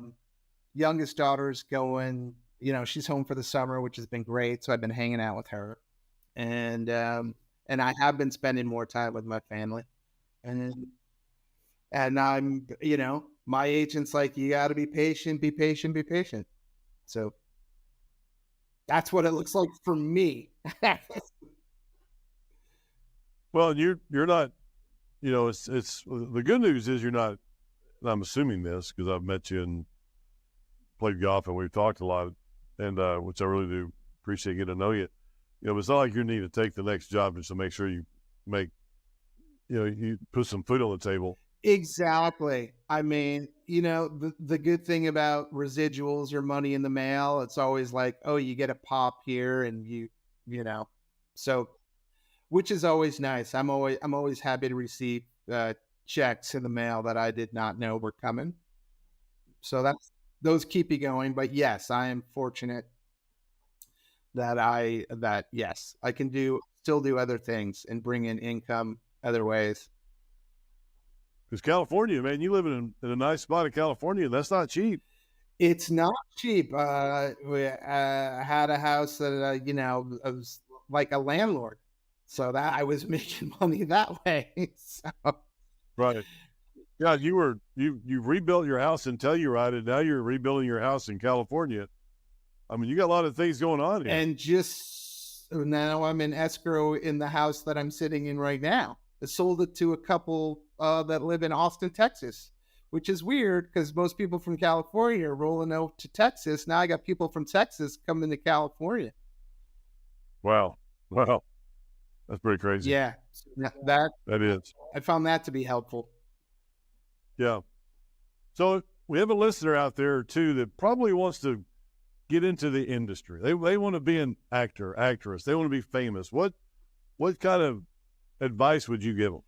C: youngest daughter's going, she's home for the summer, which has been great. So I've been hanging out with her, and I have been spending more time with my family, and I'm, my agent's like, you got to be patient, be patient, be patient. So that's what it looks like for me.
D: Well, you're not, it's the good news is you're not, and I'm assuming this because I've met you and played golf and we've talked a lot, and which I really do appreciate getting to know you. It's not like you need to take the next job just to make sure you make, you put some food on the table.
C: Exactly. I mean, the good thing about residuals or money in the mail, it's always like, oh, you get a pop here, and so, which is always nice. I'm always happy to receive checks in the mail that I did not know were coming. So those keep you going. But yes, I am fortunate that yes, I can still do other things and bring in income other ways.
D: Because California, man, you live in a nice spot in California. That's not cheap.
C: It's not cheap. We had a house that, I was like a landlord. So that I was making money that way. So.
D: Right. Yeah, you rebuilt your house in Telluride, and now you're rebuilding your house in California. I mean, you got a lot of things going on here.
C: And just now I'm in escrow in the house that I'm sitting in right now. I sold it to a couple that live in Austin, Texas, which is weird because most people from California are rolling out to Texas. Now I got people from Texas coming to California.
D: Wow. That's pretty crazy.
C: Yeah, that
D: is.
C: I found that to be helpful.
D: Yeah. So we have a listener out there too that probably wants to get into the industry. They want to be an actor, actress. They want to be famous. What kind of advice would you give them?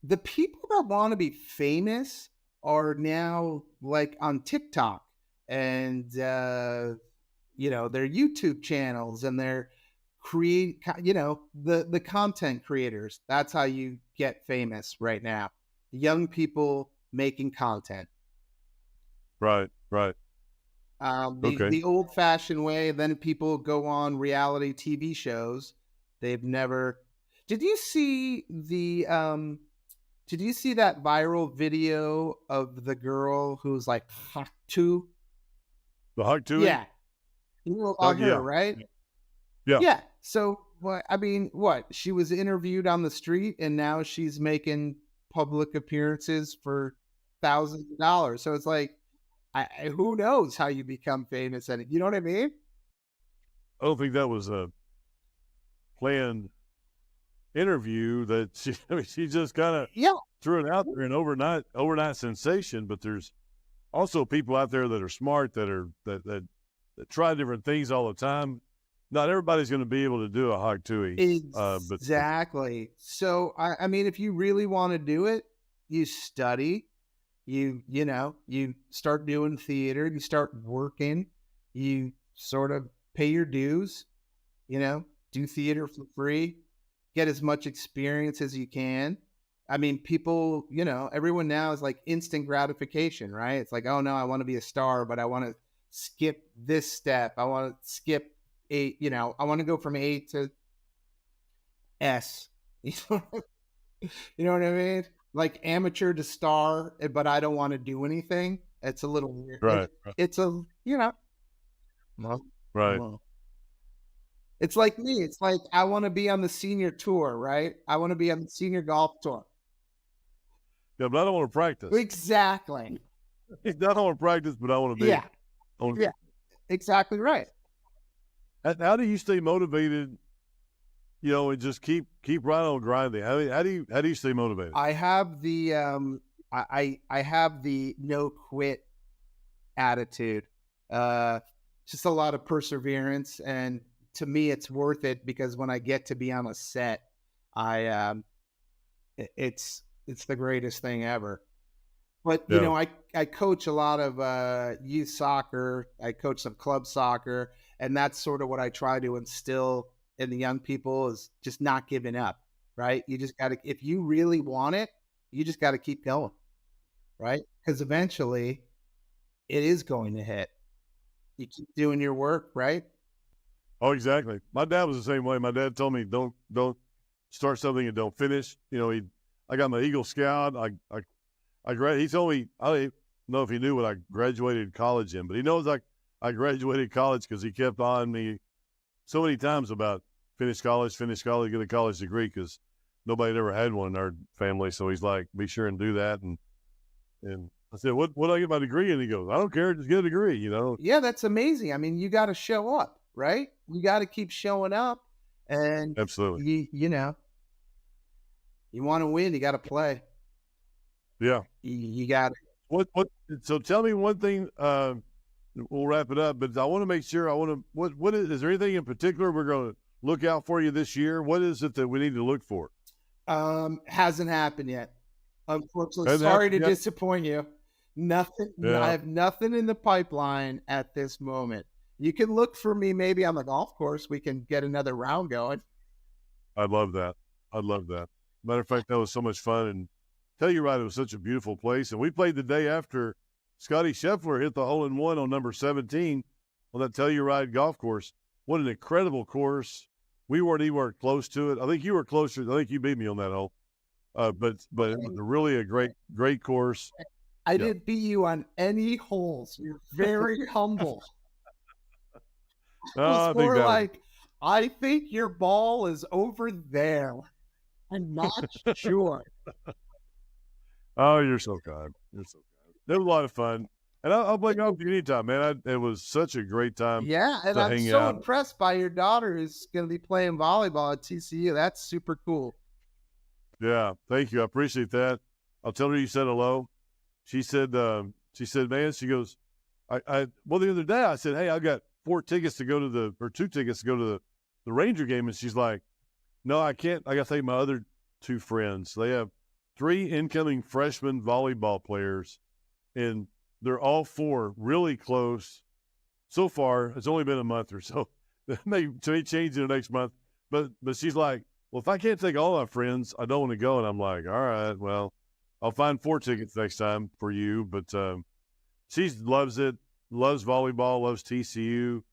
C: The people that want to be famous are now like on TikTok and their YouTube channels, and they're the content creators. That's how you get famous right now. Young people making content.
D: Right.
C: The old-fashioned way. Then people go on reality TV shows. They've never. Did you see that viral video of the girl who's like Haktu?
D: The Haktu?
C: Yeah. You on her, right?
D: Yeah.
C: Yeah. So, what? She was interviewed on the street, and now she's making public appearances for thousands of dollars. So it's like, who knows how you become famous? And you know what I mean?
D: I don't think that was a planned interview. That she just kind of threw it out there, an overnight sensation. But there's also people out there that are smart, that try different things all the time. Not everybody's going to be able to do a hog tui.
C: Exactly. So, I mean, if you really want to do it, you study, you start doing theater, you start working, you sort of pay your dues, do theater for free, get as much experience as you can. I mean, people, everyone now is like instant gratification, right? It's like, oh no, I want to be a star, but I want to skip this step. I want to skip I want to go from A to S. You know what I mean? Like amateur to star, but I don't want to do anything. It's a little weird.
D: Right.
C: It's a,
D: Right.
C: It's like me. It's like I want to be on the senior tour, right? I want to be on the senior golf tour.
D: Yeah, but I don't want to practice.
C: Exactly.
D: I don't want to practice, but I want to be.
C: Yeah. Yeah. Exactly right.
D: How do you stay motivated? And just keep right on grinding. How do you stay motivated?
C: I have the I have the no quit attitude. Just a lot of perseverance, and to me, it's worth it because when I get to be on a set, it's the greatest thing ever. But I coach a lot of youth soccer. I coach some club soccer, and that's sort of what I try to instill in the young people is just not giving up. Right? You just got to, if you really want it, you just got to keep going. Right? Because eventually, it is going to hit. You keep doing your work, right?
D: Oh, exactly. My dad was the same way. My dad told me don't start something and don't finish. I got my Eagle Scout. He told me, I don't know if he knew what I graduated college in, but he knows I graduated college because he kept on me so many times about finish college, get a college degree, because nobody had ever had one in our family. So he's like, be sure and do that. And I said, what do I get my degree in? He goes, I don't care, just get a degree,
C: Yeah, that's amazing. I mean, you got to show up, right? You got to keep showing up, and
D: absolutely,
C: you want to win, you got to play.
D: Yeah,
C: you got it.
D: What? So tell me one thing. We'll wrap it up, but I want to make sure. What is there anything in particular we're going to look out for you this year? What is it that we need to look for?
C: Hasn't happened yet. Unfortunately, sorry to disappoint you. Nothing.
D: Yeah.
C: I have nothing in the pipeline at this moment. You can look for me maybe on the golf course. We can get another round going.
D: I'd love that. Matter of fact, that was so much fun. And Telluride, it was such a beautiful place. And we played the day after Scotty Scheffler hit the hole-in-one on number 17 on that Telluride golf course. What an incredible course. We weren't anywhere close to it. I think you were closer. I think you beat me on that hole. But it was really a great course.
C: I didn't beat you on any holes. You're very humble. I think your ball is over there. I'm not sure.
D: Oh, you're so kind. It was a lot of fun. And I'll play golf with you anytime, man. It was such a great time.
C: Yeah, and I'm so impressed by your daughter who's going to be playing volleyball at TCU. That's super cool.
D: Yeah, thank you. I appreciate that. I'll tell her you said hello. She said, man, she goes, well, the other day I said, hey, I got 2 tickets to go to the Ranger game. And she's like, no, I can't. I got to take my other 2 friends. They have 3 incoming freshman volleyball players, and they're all 4 really close. So far, it's only been a month or so. They may change in the next month. But she's like, well, if I can't take all my friends, I don't want to go. And I'm like, all right, well, I'll find 4 tickets next time for you. But she loves it, loves volleyball, loves TCU.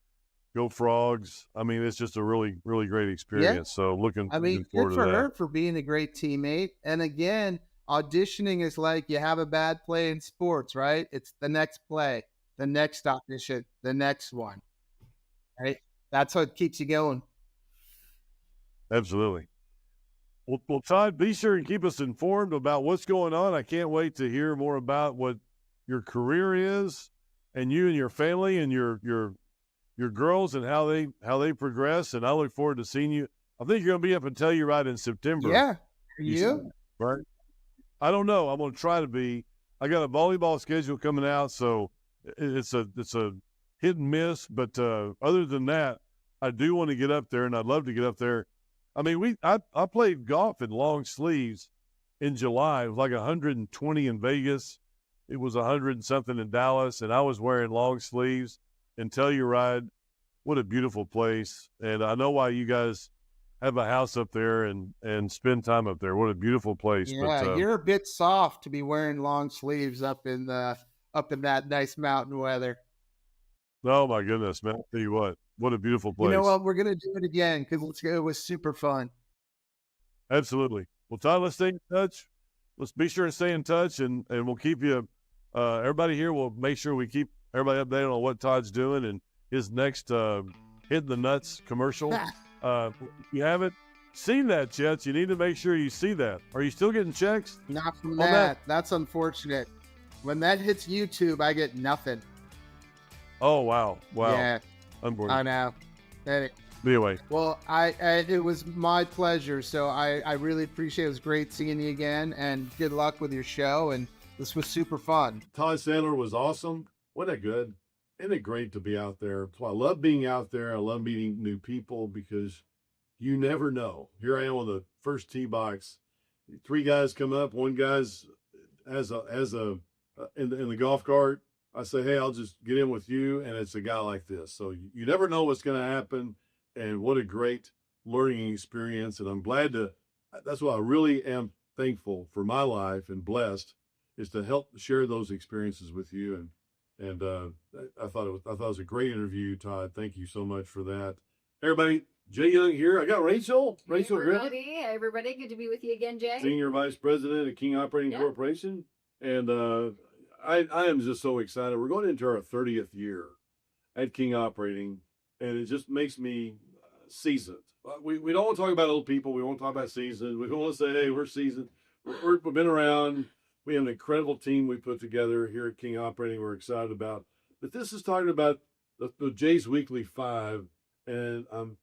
D: Go Frogs. I mean, it's just a really, really great experience. Yeah. So looking forward to that.
C: Good for her for being a great teammate. And again, auditioning is like you have a bad play in sports, right? It's the next play, the next audition, the next one, right? That's what keeps you going.
D: Absolutely. Well, Todd, be sure and keep us informed about what's going on. I can't wait to hear more about what your career is, and you and your family and your girls and how they progress. And I look forward to seeing you. I think you're going to be up in Telluride in September.
C: Yeah. You?
D: Right. I don't know. I'm going to try to be. I got a volleyball schedule coming out, so it's a hit and miss. But other than that, I do want to get up there, and I'd love to get up there. I mean, I played golf in long sleeves in July. It was like 120 in Vegas. It was 100 and something in Dallas, and I was wearing long sleeves in Telluride. what a beautiful place. And I know why you guys have a house up there and spend time up there. What a beautiful place.
C: Yeah,
D: But
C: you're a bit soft to be wearing long sleeves up in that nice mountain weather.
D: oh my goodness, man! I'll tell you what a beautiful
C: You know
D: place.
C: what? We're gonna do it again because it was super fun.
D: Absolutely. Well, Todd, let's stay in touch. Let's be sure and stay in touch, and we'll keep you. Everybody here will make sure we keep everybody updated on what Todd's doing and his next Hit the Nuts commercial. If you haven't seen that yet, you need to make sure you see that. Are you still getting checks?
C: Not from
D: On
C: that.
D: that?
C: That's unfortunate. When that hits YouTube, I get nothing.
D: Oh, wow.
C: Yeah,
D: Unfortunate.
C: I know.
D: Anyway,
C: Well, it was my pleasure. So I really appreciate it. It was great seeing you again, and good luck with your show. And this was super fun.
A: Todd Sandler was awesome. Wasn't it good? Isn't it great to be out there? So I love being out there. I love meeting new people because you never know. Here I am on the first tee box. 3 guys come up. One guy's in the golf cart. I say, hey, I'll just get in with you, and it's a guy like this. So you never know what's going to happen, and what a great learning experience. And I'm glad that's why I really am thankful for my life and blessed is to help share those experiences with you. And I thought it was a great interview, Todd. Thank you so much for that. Everybody, Jay Young here. I got Rachel. Rachel Griffith,
B: Everybody, good to be with you again, Jay.
A: Senior Vice President at King Operating Corporation. And I am just so excited. We're going into our 30th year at King Operating, and it just makes me seasoned. We don't want to talk about old people. We won't talk about seasoned. We don't want to say, hey, we're seasoned. We've been around. We have an incredible team we put together here at King Operating we're excited about. But this is talking about the Jay's Weekly 5, and I'm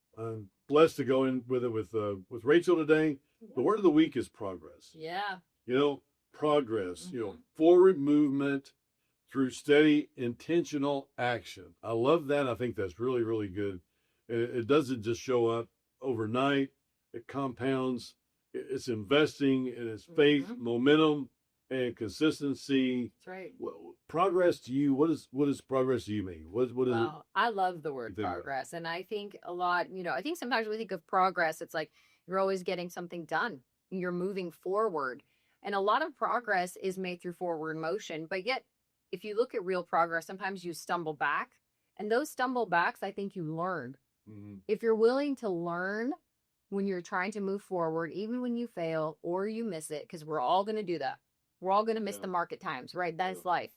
A: blessed to go in with it with Rachel today. The word of the week is progress.
B: Yeah.
A: Progress, forward movement through steady, intentional action. I love that. I think that's really, really good. It doesn't just show up overnight. It compounds. It's investing in its faith, momentum, and consistency.
B: That's right.
A: Progress to you, what does progress to you mean? What is it?
B: I love the word progress. And I think a lot, I think sometimes we think of progress, it's like you're always getting something done. You're moving forward. And a lot of progress is made through forward motion. But yet, if you look at real progress, sometimes you stumble back. And those stumble backs, I think you learn.
A: Mm-hmm.
B: If you're willing to learn when you're trying to move forward, even when you fail or you miss it, because we're all going to do that. We're all going to miss the mark at times, right? That's life.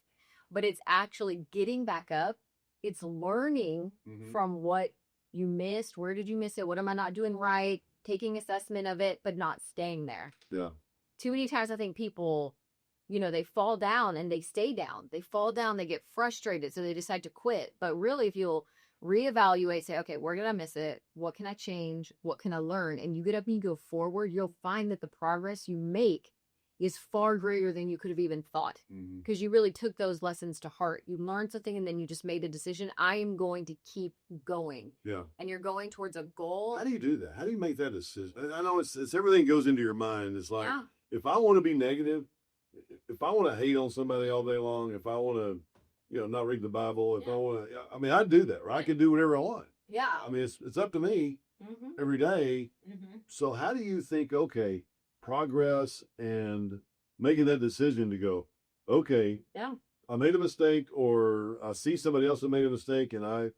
B: But it's actually getting back up. It's learning from what you missed. Where did you miss it? What am I not doing right? Taking assessment of it, but not staying there.
A: Yeah.
B: Too many times I think people, they fall down and they stay down. They fall down, they get frustrated, so they decide to quit. But really, if you'll reevaluate, say, okay, where did I miss it? What can I change? What can I learn? And you get up and you go forward, you'll find that the progress you make is far greater than you could have even thought. Because you really took those lessons to heart. You learned something and then you just made a decision. I am going to keep going.
A: Yeah.
B: And you're going towards a goal.
A: How do you do that? How do you make that decision? I know it's everything goes into your mind. It's like, if I want to be negative, if I want to hate on somebody all day long, if I want to, not read the Bible, if I want to, I do that, right? I can do whatever I want.
B: Yeah.
A: I mean, it's up to me every day. So how do you think, okay, progress and making that decision to go, okay, I made a mistake, or I see somebody else that made a mistake, and I'm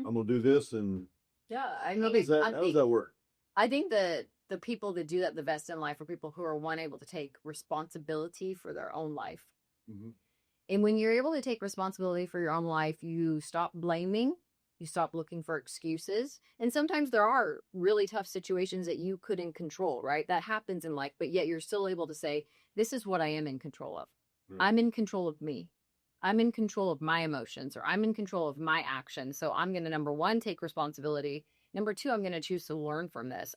A: going to do this. And how does that work?
B: I think that the people that do that the best in life are people who are able to take responsibility for their own life. And when you're able to take responsibility for your own life, you stop blaming, you stop looking for excuses. And sometimes there are really tough situations that you couldn't control, right? That happens in life, but yet you're still able to say, this is what I am in control of. I'm in control of me. I'm in control of my emotions, or I'm in control of my actions. So I'm going to, number one, take responsibility. Number two, I'm going to choose to learn from this.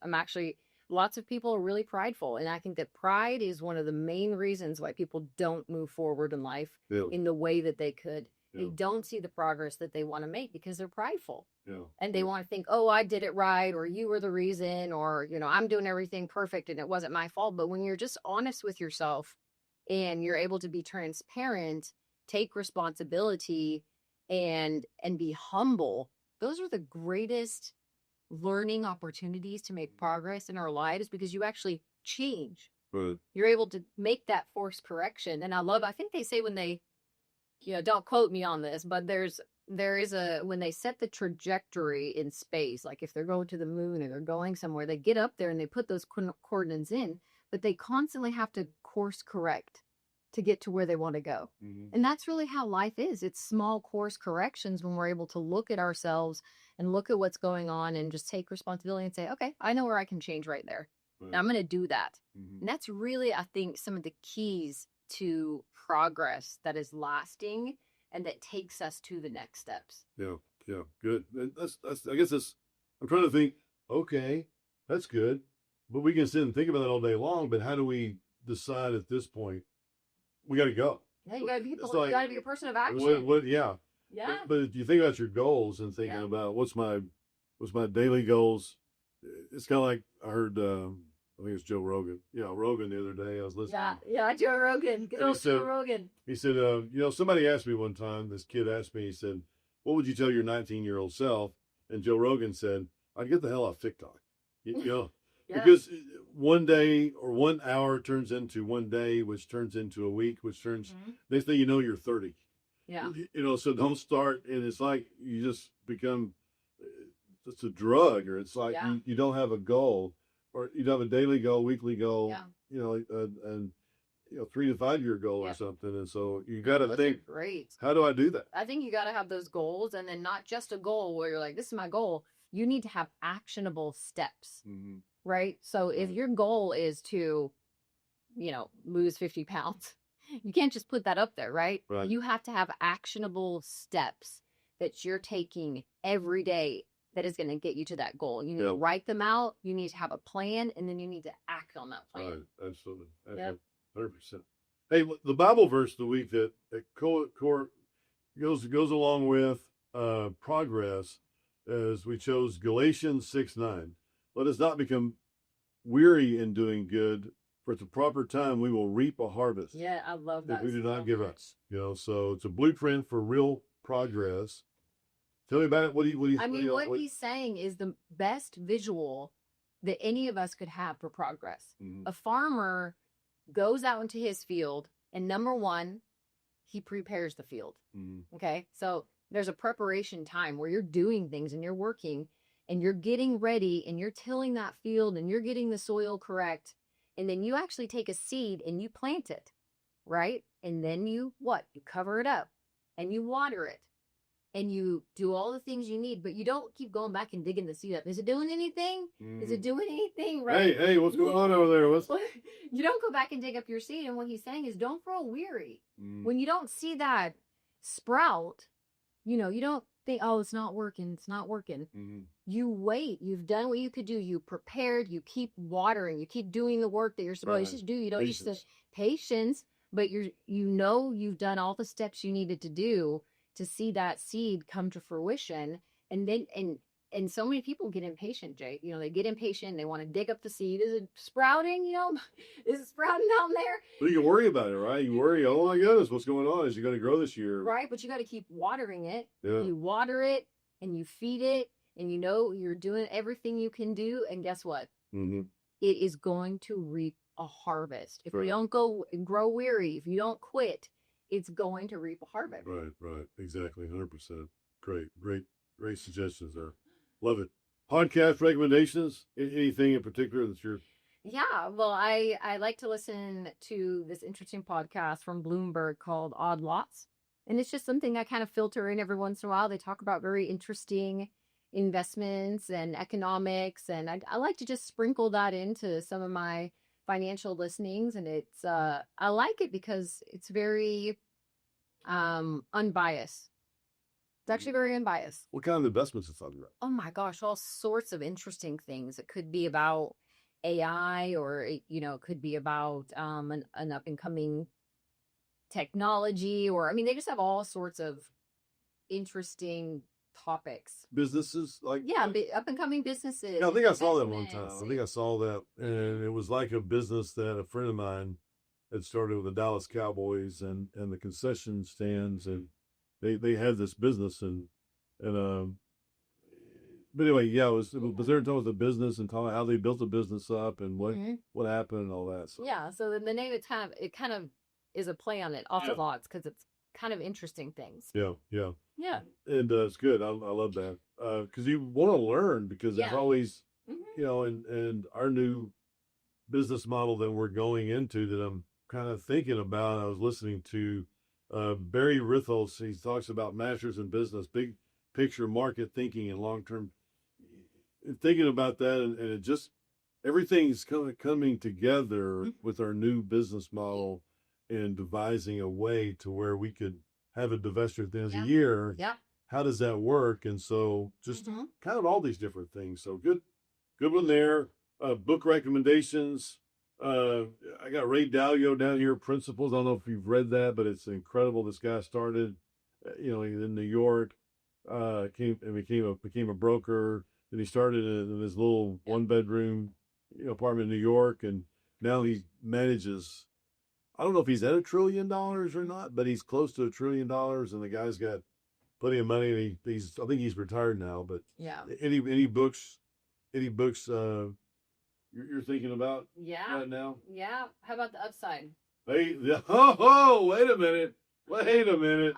B: Lots of people are really prideful. And I think that pride is one of the main reasons why people don't move forward in life in the way that they could. They don't see the progress that they want to make because they're prideful. And they want to think, oh, I did it right, or you were the reason, or, I'm doing everything perfect and it wasn't my fault. But when you're just honest with yourself and you're able to be transparent, take responsibility and be humble, those are the greatest learning opportunities to make progress in our lives, because you actually change.
A: But
B: You're able to make that force correction. And I think they say when they, don't quote me on this, but there is when they set the trajectory in space, like if they're going to the moon or they're going somewhere, they get up there and they put those coordinates in, but they constantly have to course correct to get to where they want to go. And that's really how life is. It's small course corrections when we're able to look at ourselves and look at what's going on and just take responsibility and say, okay, I know where I can change right there. And I'm going to do that. And that's really, I think, some of the keys to progress that is lasting and that takes us to the next steps.
A: Yeah, good. That's I guess I'm trying to think, okay, that's good. But we can sit and think about that all day long, but how do we decide at this point? We got to go.
B: Yeah, you got to be
A: It's like,
B: you got to be a person of action.
A: Yeah.
B: Yeah.
A: But if you think about your goals and thinking about what's my daily goals, it's kind of like I heard, I think it's Joe Rogan. Yeah, Rogan the other day. I was listening.
B: Yeah, Joe Rogan. Good old Joe Rogan.
A: He said, somebody asked me one time, this kid asked me, he said, what would you tell your 19-year-old self? And Joe Rogan said, I'd get the hell off TikTok. Because one day or 1 hour turns into one day, which turns into a week, which turns, next thing you know, you're 30.
B: Yeah.
A: So don't start. And it's like you just become, it's a drug, or it's like you don't have a goal, or you don't have a daily goal, weekly goal, and 3 to 5 year goal or something. And so you got to think,
B: great.
A: How do I do that?
B: I think you got to have those goals, and then not just a goal where you're like, this is my goal. You need to have actionable steps, right? So if your goal is to, lose 50 pounds, you can't just put that up there, right? You have to have actionable steps that you're taking every day that is going to get you to that goal. You need to write them out. You need to have a plan, and then you need to act on that plan.
A: Right. Absolutely. 100%. Hey, the Bible verse of the week that goes along with progress, as we chose Galatians 6:9. Let us not become weary in doing good, for at the proper time we will reap a harvest.
B: Yeah, I love that.
A: If we do not give up. So it's a blueprint for real progress. Tell me about it. What
B: he's saying is the best visual that any of us could have for progress. A farmer goes out into his field, and number one, he prepares the field. Okay. So there's a preparation time where you're doing things and you're working and you're getting ready and you're tilling that field and you're getting the soil correct. And then you actually take a seed and you plant it, right? And then you cover it up and you water it and you do all the things you need, but you don't keep going back and digging the seed up. Is it doing anything? Is it doing anything? Right?
A: Hey, what's going on over there?
B: You don't go back and dig up your seed. And what he's saying is don't grow weary. When you don't see that sprout, you don't think, oh, it's not working. It's not working. You wait. You've done what you could do. You prepared. You keep watering. You keep doing the work that you're supposed to do. You don't just patience, but you've done all the steps you needed to do to see that seed come to fruition. And then, and so many people get impatient, Jay. They get impatient. They want to dig up the seed. Is it sprouting? Is it sprouting down there?
A: But you can worry about it, right? You worry, oh my goodness, what's going on? Is it going to grow this year?
B: Right, but you got to keep watering it.
A: Yeah.
B: You water it and you feed it, and you're doing everything you can do. And guess what? It is going to reap a harvest. If we don't grow weary, if you don't quit, it's going to reap a harvest.
A: Right. Exactly. 100%. Great suggestions there. Love it. Podcast recommendations? Anything in particular that you're...
B: Yeah, well, I like to listen to this interesting podcast from Bloomberg called Odd Lots. And it's just something I kind of filter in every once in a while. They talk about very interesting investments and economics. And I like to just sprinkle that into some of my financial listenings. And it's I like it because it's very unbiased. It's actually very unbiased.
A: What kind of investments is talking about?
B: Oh my gosh, all sorts of interesting things. It could be about AI, or it could be about an up and coming technology, or they just have all sorts of interesting topics.
A: Businesses, like
B: up and coming businesses.
A: Yeah, I think I saw that one time. I think I saw that, and it was like a business that a friend of mine had started with the Dallas Cowboys and the concession stands, and they had this business, and but anyway, yeah, but they're talking about the business and talking how they built the business up and what happened and all that. So.
B: Yeah. So the name, it kind of is a play on it, orthodox, because it's kind of interesting things.
A: Yeah.
B: Yeah.
A: And it's good. I love that because you want to learn because there's always, and our new business model that we're going into that I'm kind of thinking about. I was listening to Barry Ritholtz. He talks about masters in business, big picture market thinking and long-term thinking about that. And it just, everything's kind of coming together with our new business model and devising a way to where we could have a divestiture at the end of the year.
B: Yeah.
A: How does that work? And so just kind of all these different things. So good one there. Book recommendations. I got Ray Dalio down here, Principles. I don't know if you've read that, but it's incredible. This guy started, in New York, became a broker. Then he started in this little 1-bedroom apartment in New York, and now he manages. I don't know if he's at $1 trillion or not, but he's close to $1 trillion, and the guy's got plenty of money. And I think he's retired now. But any books you're thinking about right now?
B: Yeah. How about the upside?
A: Hey, wait a minute.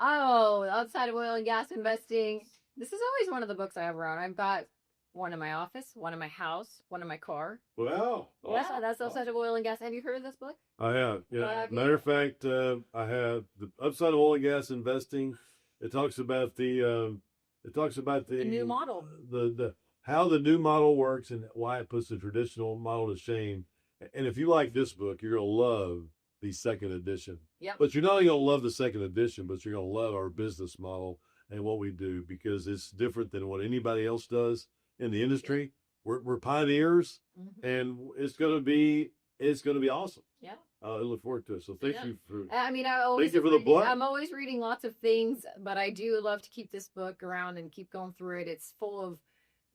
B: Oh, the upside of oil and gas investing. This is always one of the books I have around. I've got one in my office, one in my house, one in my car.
A: Wow.
B: Yeah, that's the upside of oil and gas. Have you heard of this book?
A: I have. Yeah. Matter of fact, I have the upside of oil and gas investing. It talks about the
B: new model.
A: The how the new model works and why it puts the traditional model to shame. And if you like this book, you're gonna love the second edition.
B: Yeah.
A: But you're not only gonna love the second edition, but you're gonna love our business model and what we do because it's different than what anybody else does in the industry. We're pioneers, and it's gonna be awesome.
B: Yeah.
A: I look forward to it. So thank you for.
B: I mean,
A: thank you for the book.
B: I'm always reading lots of things, but I do love to keep this book around and keep going through it. It's full of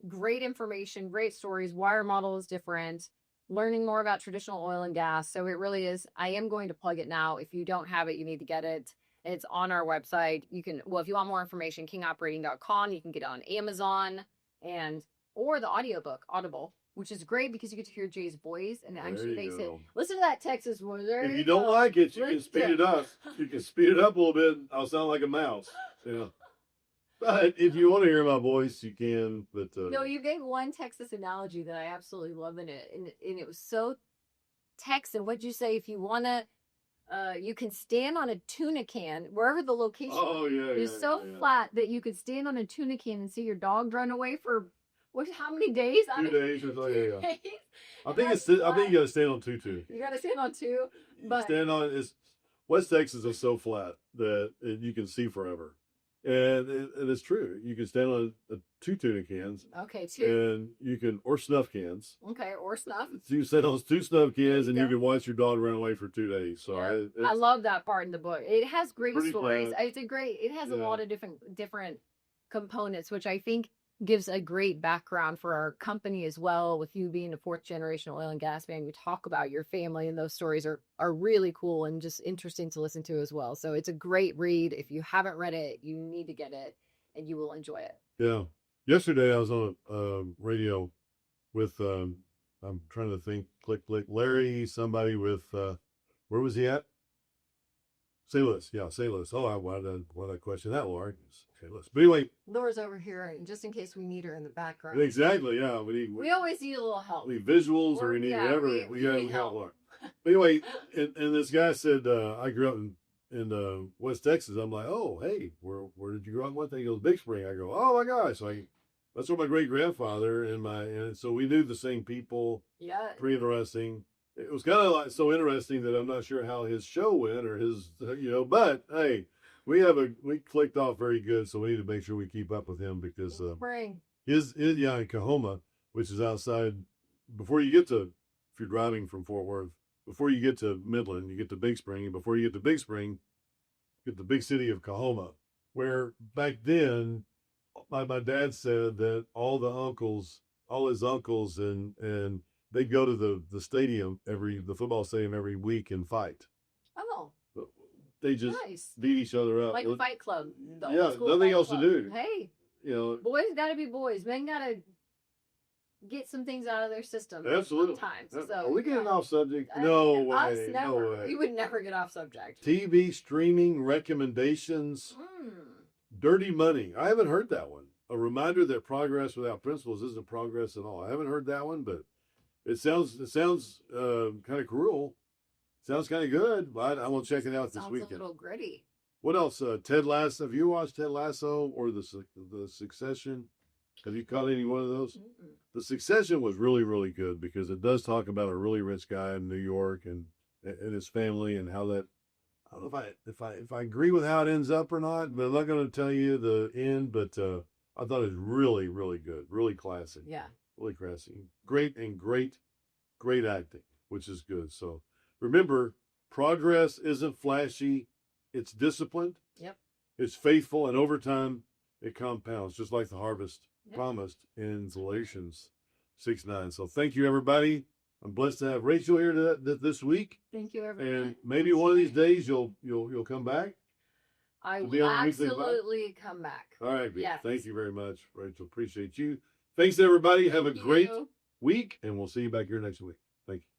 B: great information, great stories. Why our model is different. Learning more about traditional oil and gas. So it really is. I am going to plug it now. If you don't have it, you need to get it. It's on our website. You can, if you want more information, kingoperating.com. You can get it on Amazon or the audiobook, Audible, which is great because you get to hear Jay's voice. And actually they say, listen to that Texas voice.
A: If you don't like it, you can speed it up. You can speed it up a little bit. I'll sound like a mouse. But if you want to hear my voice, you can. But
B: no, you gave one Texas analogy that I absolutely love in it, and it was so Texan. What'd you say? If you want to, you can stand on a tuna can wherever the location.
A: Oh yeah,
B: is so flat that you could stand on a tuna can and see your dog run away for how many days?
A: 2 days or so. Yeah. I think you got to stand on two.
B: You got to stand on two, but
A: West Texas is so flat that you can see forever. And it's true. You can stand on 2 tuna cans.
B: Okay, 2.
A: And you can, or snuff cans.
B: Okay, or snuff.
A: So you stand on 2 snuff cans and you can watch your dog run away for 2 days. So
B: I love that part in the book. It has great stories.
A: Flat.
B: It has a lot of different components, which I think gives a great background for our company as well. With you being a 4th generation oil and gas man, you talk about your family, and those stories are really cool and just interesting to listen to as well. So it's a great read. If you haven't read it, you need to get it and you will enjoy it.
A: Yeah. Yesterday I was on a radio with I'm trying to think, click Larry, somebody with where was he at? St. Louis. Yeah, St. Louis. Oh, why did I question that, Laura? St. Louis. But anyway.
B: Laura's over here, just in case we need her in the background.
A: Exactly, yeah.
B: We always need a little help.
A: We need visuals or we need whatever. We got help. Laura. But anyway, and this guy said, I grew up in West Texas. I'm like, oh, hey, where did you grow up? What thing? He goes, Big Spring. I go, oh my gosh. So that's where my great grandfather and so we knew the same people.
B: Yeah.
A: Pretty interesting. It was kind of like so interesting that I'm not sure how his show went or his, but hey, we clicked off very good. So we need to make sure we keep up with him because his in Cahoma, which is outside if you're driving from Fort Worth, before you get to Midland, you get to Big Spring, and before you get to Big Spring, you get the big city of Cahoma, where back then, my dad said that all his uncles and they'd go to the stadium the football stadium every week and fight.
B: Oh.
A: They just beat each other up.
B: Like a Fight Club.
A: Yeah, nothing else to do.
B: Hey.
A: Boys
B: gotta be boys. Men gotta get some things out of their system.
A: Absolutely.
B: Sometimes.
A: Are
B: So,
A: we getting
B: yeah.
A: off subject? No
B: Us,
A: way.
B: never.
A: No way.
B: We would never get off subject.
A: TV streaming recommendations. Dirty Money. I haven't heard that one. A reminder that progress without principles isn't progress at all. I haven't heard that one, but it sounds kind of cruel. Sounds kind of good, but I will check it out this weekend.
B: Sounds a little gritty.
A: What else? Ted Lasso. Have you watched Ted Lasso or the Succession? Have you caught any one of those?
B: Mm-mm.
A: The Succession was really, really good because it does talk about a really rich guy in New York and his family and how that. I don't know if I agree with how it ends up or not, but I'm not going to tell you the end. But I thought it was really, really good, really classy.
B: Yeah.
A: Really classy. Great acting, which is good. So remember, progress isn't flashy. It's disciplined.
B: Yep.
A: It's faithful, and over time, it compounds, just like the harvest promised in Galatians 6:9. So thank you, everybody. I'm blessed to have Rachel here this week.
B: Thank you, everyone.
A: And maybe one of these days you'll come back.
B: I
A: to be
B: will
A: on the weekly
B: absolutely come back.
A: All right.
B: Yes.
A: Thank you very much, Rachel. Appreciate you. Thanks, everybody. Have a great week, and we'll see you back here next week. Thank you.